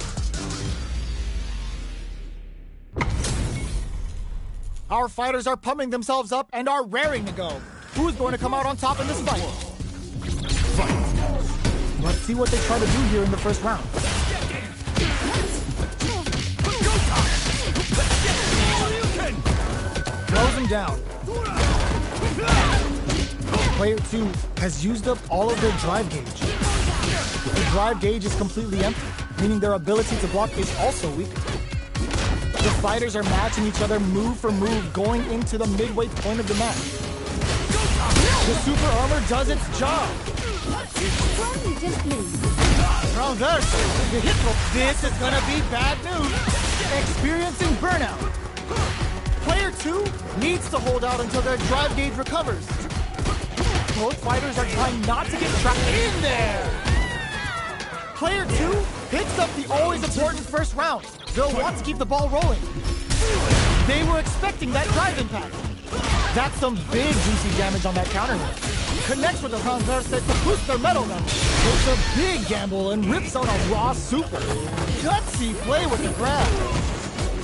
Our fighters are pumping themselves up and are raring to go. Who's going to come out on top in this fight? Let's see what they try to do here in the first round. Throws him down. Player 2 has used up all of their drive gauge. The drive gauge is completely empty, meaning their ability to block is also weak. The fighters are matching each other move for move going into the midway point of the match. The super armor does its job. Transverse, the hit roll. This is gonna be bad news. Experiencing burnout. Player 2 needs to hold out until their drive gauge recovers. Both fighters are trying not to get trapped in there. Player 2 picks up the always important first round. They'll want to keep the ball rolling. They were expecting that drive impact. That's some big juicy damage on that counter hit. Connects with the transverse to boost their metal number. Takes a big gamble and rips out a raw super. Gutsy play with the grab.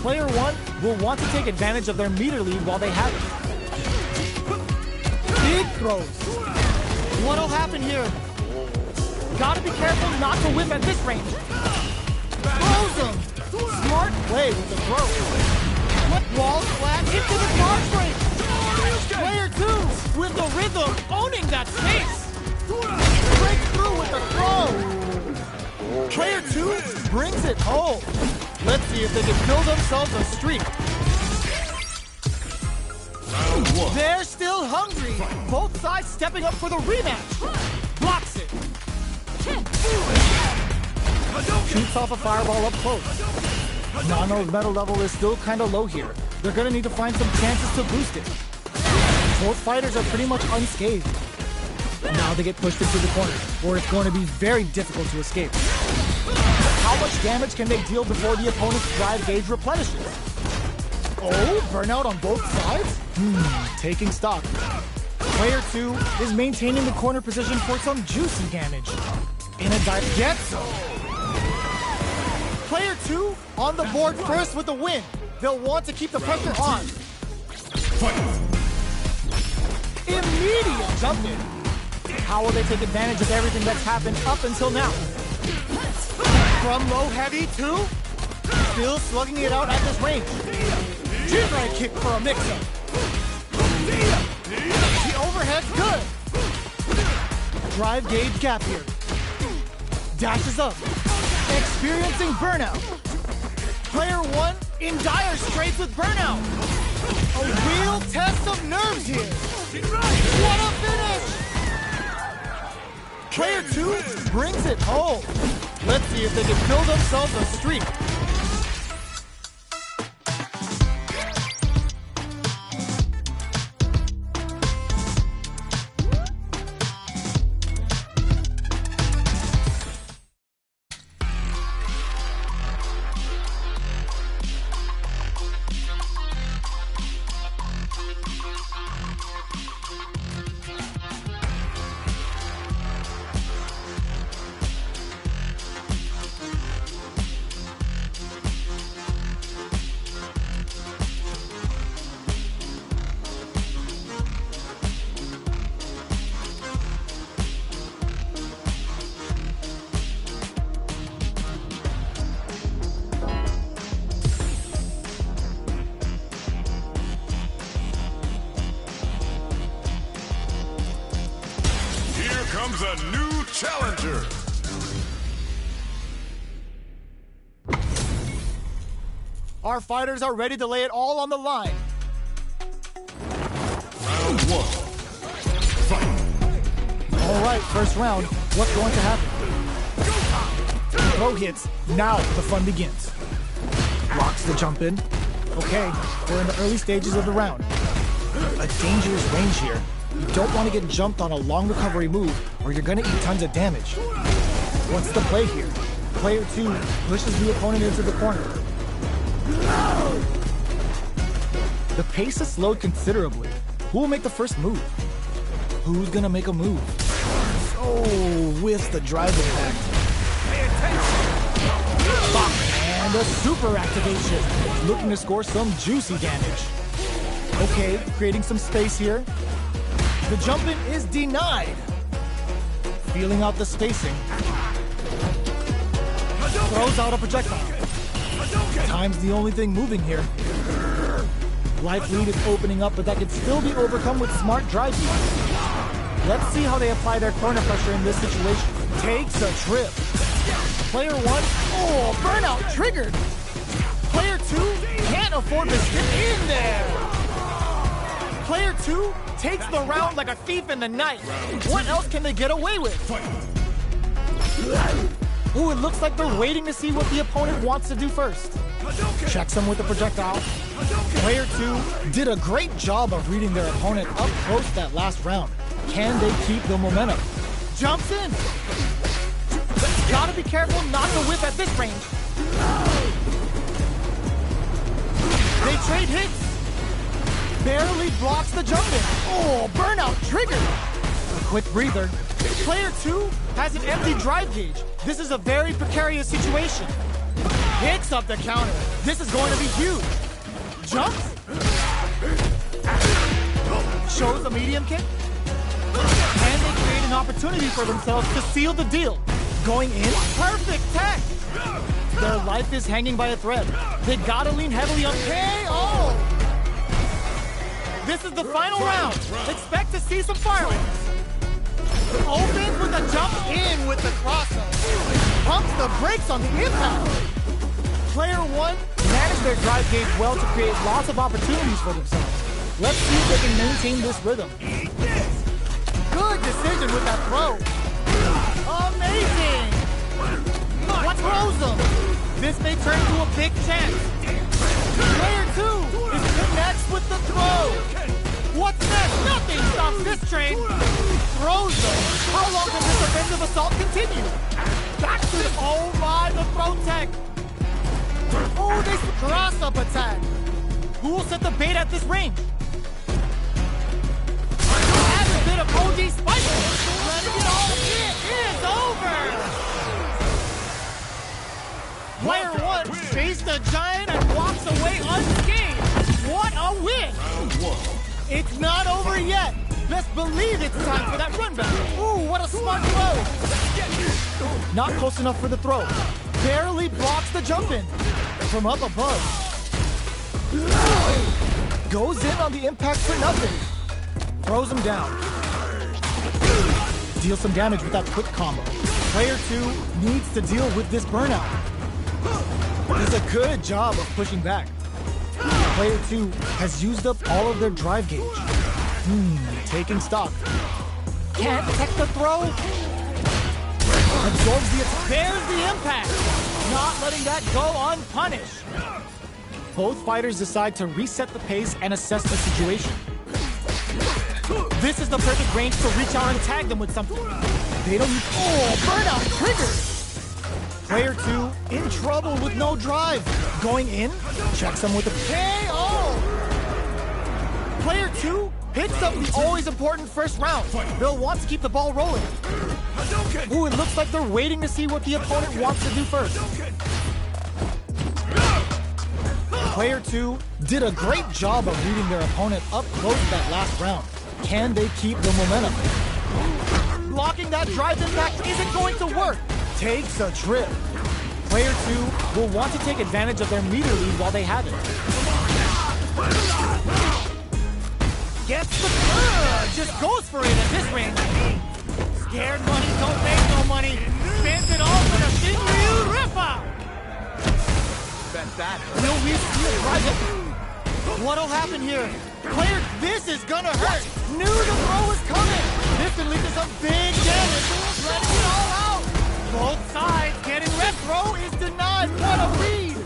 Player 1 will want to take advantage of their meter lead while they have it. Big throws. What'll happen here? Gotta be careful not to whip at this range. Throws him. Smart play with the throw. Wall flat into the guard frame. Player 2 with the rhythm owning that space. Breaks through with the throw. Player 2 brings it home. Let's see if they can build themselves a streak. They're still hungry. Both sides stepping up for the rematch. Blocks it. Shoots off a fireball up close. Nano's metal level is still kind of low here. They're going to need to find some chances to boost it. Both fighters are pretty much unscathed. Now they get pushed into the corner, or it's going to be very difficult to escape. How much damage can they deal before the opponent's drive gauge replenishes? Oh, burnout on both sides? Taking stock. Player 2 is maintaining the corner position for some juicy damage. In a dive gets Player 2 on the board first with the win. They'll want to keep the pressure on. Immediate jump in. How will they take advantage of everything that's happened up until now? From low heavy to still slugging it out at this range. G-right kick for a mix-up. The overhead's good. Drive gauge gap here. Dashes up. Experiencing burnout. Player 1 in dire straits with burnout. A real test of nerves here. What a finish! Player 2 brings it home. Let's see if they can build themselves a streak. Comes a new challenger. Our fighters are ready to lay it all on the line. Round 1. Fight. All right, first round. What's going to happen? Throw hits. Now the fun begins. Blocks the jump in. Okay, we're in the early stages of the round. A dangerous range here. You don't want to get jumped on a long recovery move, or you're going to eat tons of damage. What's the play here? Player 2 pushes the opponent into the corner. The pace is slowed considerably. Who will make the first move? Who's going to make a move? Oh, with the drive impact. Pay attention. And a super activation. Looking to score some juicy damage. Okay, creating some space here. The jump in is denied. Feeling out the spacing. Throws out a projectile. Time's the only thing moving here. Life lead is opening up, but that can still be overcome with smart drive beats. Let's see how they apply their corner pressure in this situation. Takes a trip. Player 1, oh, burnout triggered. Player 2 can't afford to skip in there. Player 2 takes the round like a thief in the night. What else can they get away with? Ooh, it looks like they're waiting to see what the opponent wants to do first. Checks him with the projectile. Player 2 did a great job of reading their opponent up close that last round. Can they keep the momentum? Jumps in. Gotta be careful not to whip at this range. They trade hits. Barely blocks the jump in. Oh, burnout triggered. A quick breather. Player 2 has an empty drive gauge. This is a very precarious situation. Picks up the counter. This is going to be huge. Jumps. Shows a medium kick. And they create an opportunity for themselves to seal the deal. Going in. Perfect tech. Their life is hanging by a thread. They gotta lean heavily on KO. This is the final round. Expect to see some fireworks. Opens with a jump in with the crosser. Pumps the brakes on the impact. Player 1 managed their drive gauge well to create lots of opportunities for themselves. Let's see if they can maintain this rhythm. Good decision with that throw. Amazing! What throws them? This may turn to a big chance. Player 2 is connects with the throw. What's next? Nothing stops this train. Throws them. How long can this offensive assault continue? Back to the, oh my, the throw tech. Oh, they cross-up attack. Who will set the bait at this range? Has a bit of OD spike. Letting it all in. It is over. Player 1 faced the giant and walks away unscathed. What a win! It's not over yet. Best believe it's time for that run back. Ooh, what a smart throw. Not close enough for the throw. Barely blocks the jump in. From up above. Goes in on the impact for nothing. Throws him down. Deals some damage with that quick combo. Player 2 needs to deal with this burnout. Does a good job of pushing back. Player 2 has used up all of their drive gauge. Taking stock. Can't protect the throw. Absorbs the attack. Bears the impact. Not letting that go unpunished. Both fighters decide to reset the pace and assess the situation. This is the perfect range to reach out and tag them with something. They don't need... Oh, burnout triggered. Player 2 in trouble with no drive. Going in, checks him with a KO. Player 2 picks up the always important first round. They'll want to keep the ball rolling. Ooh, it looks like they're waiting to see what the opponent wants to do first. Player 2 did a great job of reading their opponent up close that last round. Can they keep the momentum? Blocking that drive impact isn't going to work. Takes a trip. Player 2 will want to take advantage of their meter lead while they have it. Gets the... just goes for it at this range. Scared money don't make no money. Spends it all for the Shinryu Ripper. Bet that. Will we see it right? What'll happen here? Player, this is gonna hurt. Knew the throw was coming. This can lead to some big damage. Letting it all out. Both sides getting red. Throw is denied. What a lead.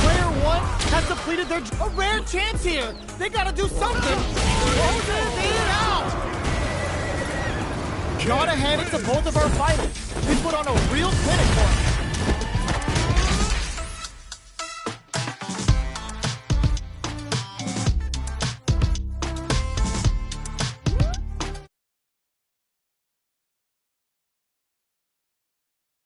Player 1 has depleted their... A rare chance here. They gotta do something. Closes it out. Gotta hand it to both of our fighters. They put on a real clinic for us.